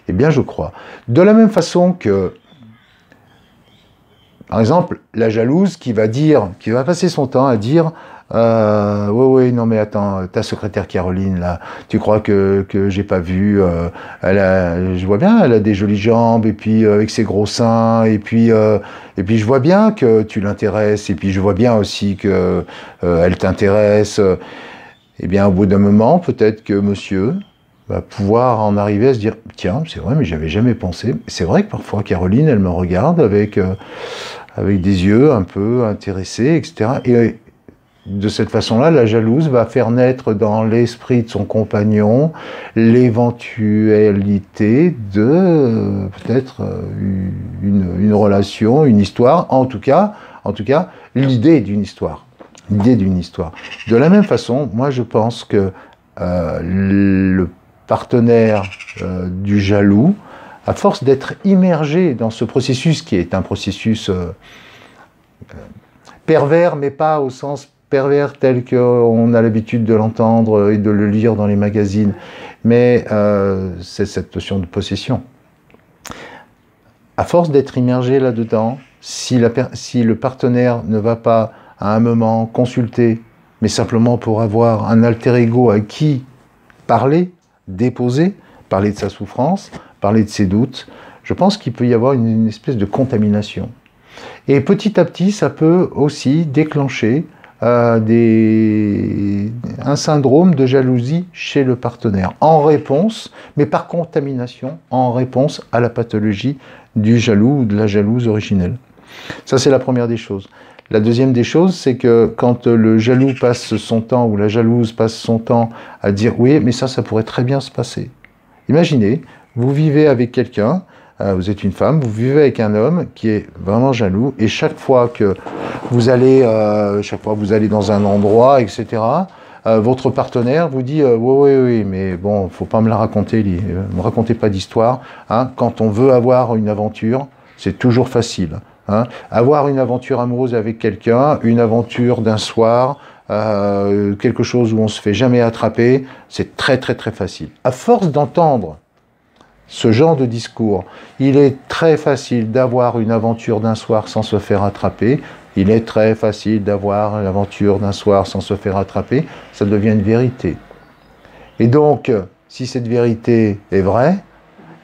Eh bien, je crois. De la même façon que, par exemple, la jalouse qui va passer son temps à dire oui, non mais attends, ta secrétaire Caroline, là, tu crois que j'ai pas vu, je vois bien, elle a des jolies jambes, et puis avec ses gros seins, et puis je vois bien que tu l'intéresses, et puis je vois bien aussi que elle t'intéresse. Eh bien, au bout d'un moment, peut-être que monsieur va pouvoir en arriver à se dire, tiens, c'est vrai, mais j'avais jamais pensé. C'est vrai que parfois Caroline, elle me regarde avec des yeux un peu intéressés, etc. Et de cette façon-là, la jalouse va faire naître dans l'esprit de son compagnon l'éventualité de peut-être une relation, une histoire, en tout cas l'idée d'une histoire. L'idée d'une histoire. De la même façon, moi je pense que le partenaire du jaloux, à force d'être immergé dans ce processus qui est un processus pervers, mais pas au sens pervers tel qu'on a l'habitude de l'entendre et de le lire dans les magazines, mais c'est cette notion de possession. À force d'être immergé là-dedans, si le partenaire ne va pas à un moment consulter, mais simplement pour avoir un alter ego à qui parler, déposer, parler de sa souffrance, parler de ses doutes, je pense qu'il peut y avoir une espèce de contamination. Et petit à petit, ça peut aussi déclencher un syndrome de jalousie chez le partenaire, en réponse, mais par contamination, en réponse à la pathologie du jaloux ou de la jalouse originelle. Ça, c'est la première des choses. La deuxième des choses, c'est que quand le jaloux passe son temps, ou la jalouse passe son temps à dire « oui, mais ça pourrait très bien se passer ». Imaginez, vous vivez avec quelqu'un, vous êtes une femme, vous vivez avec un homme qui est vraiment jaloux, et chaque fois que vous allez dans un endroit, etc., votre partenaire vous dit oui, mais bon, faut pas me la raconter, me racontez pas d'histoire. Hein, quand on veut avoir une aventure, c'est toujours facile. Hein. Avoir une aventure amoureuse avec quelqu'un, une aventure d'un soir, quelque chose où on se fait jamais attraper, c'est très facile. À force d'entendre ce genre de discours, il est très facile d'avoir une aventure d'un soir sans se faire attraper. Il est très facile d'avoir l'aventure d'un soir sans se faire attraper. Ça devient une vérité. Et donc, si cette vérité est vraie,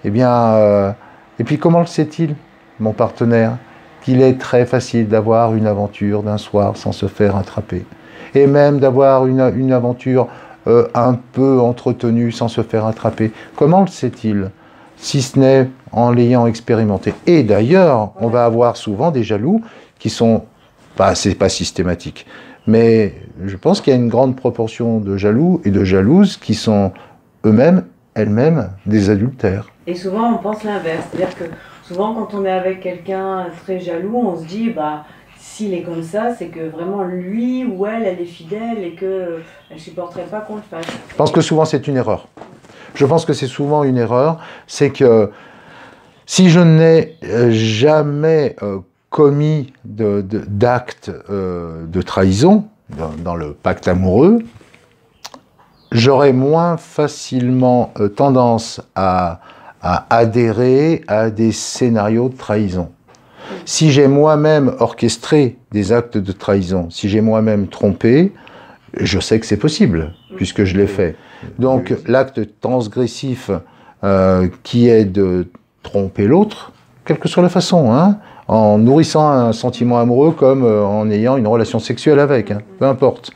eh bien, et puis comment le sait-il, mon partenaire, qu'il est très facile d'avoir une aventure d'un soir sans se faire attraper, et même d'avoir une aventure un peu entretenue sans se faire attraper. Comment le sait-il ? Si ce n'est en l'ayant expérimenté. Et d'ailleurs, on va avoir souvent des jaloux qui sont, c'est pas systématique, mais je pense qu'il y a une grande proportion de jaloux et de jalouses qui sont elles-mêmes, des adultères. Et souvent, on pense l'inverse. C'est-à-dire que souvent, quand on est avec quelqu'un très jaloux, on se dit, s'il est comme ça, c'est que vraiment lui ou elle est fidèle et qu'elle ne supporterait pas qu'on le fasse. Je pense que souvent, c'est une erreur. Je pense que c'est souvent une erreur, c'est que si je n'ai jamais commis d'acte de trahison dans le pacte amoureux, j'aurais moins facilement tendance à adhérer à des scénarios de trahison. Si j'ai moi-même orchestré des actes de trahison, si j'ai moi-même trompé, je sais que c'est possible, puisque je l'ai fait. Donc l'acte transgressif qui est de tromper l'autre, quelle que soit la façon, hein, en nourrissant un sentiment amoureux comme en ayant une relation sexuelle avec, hein, peu importe.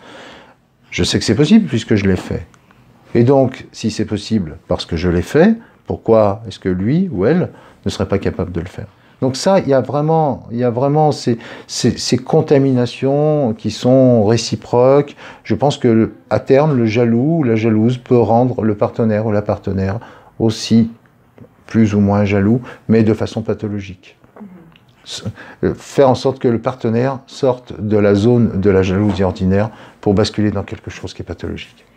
Je sais que c'est possible puisque je l'ai fait. Et donc, si c'est possible parce que je l'ai fait, pourquoi est-ce que lui ou elle ne serait pas capable de le faire ? Donc ça, il y a vraiment ces contaminations qui sont réciproques. Je pense que à terme, le jaloux ou la jalouse peut rendre le partenaire ou la partenaire aussi plus ou moins jaloux, mais de façon pathologique. Faire en sorte que le partenaire sorte de la zone de la jalousie ordinaire pour basculer dans quelque chose qui est pathologique.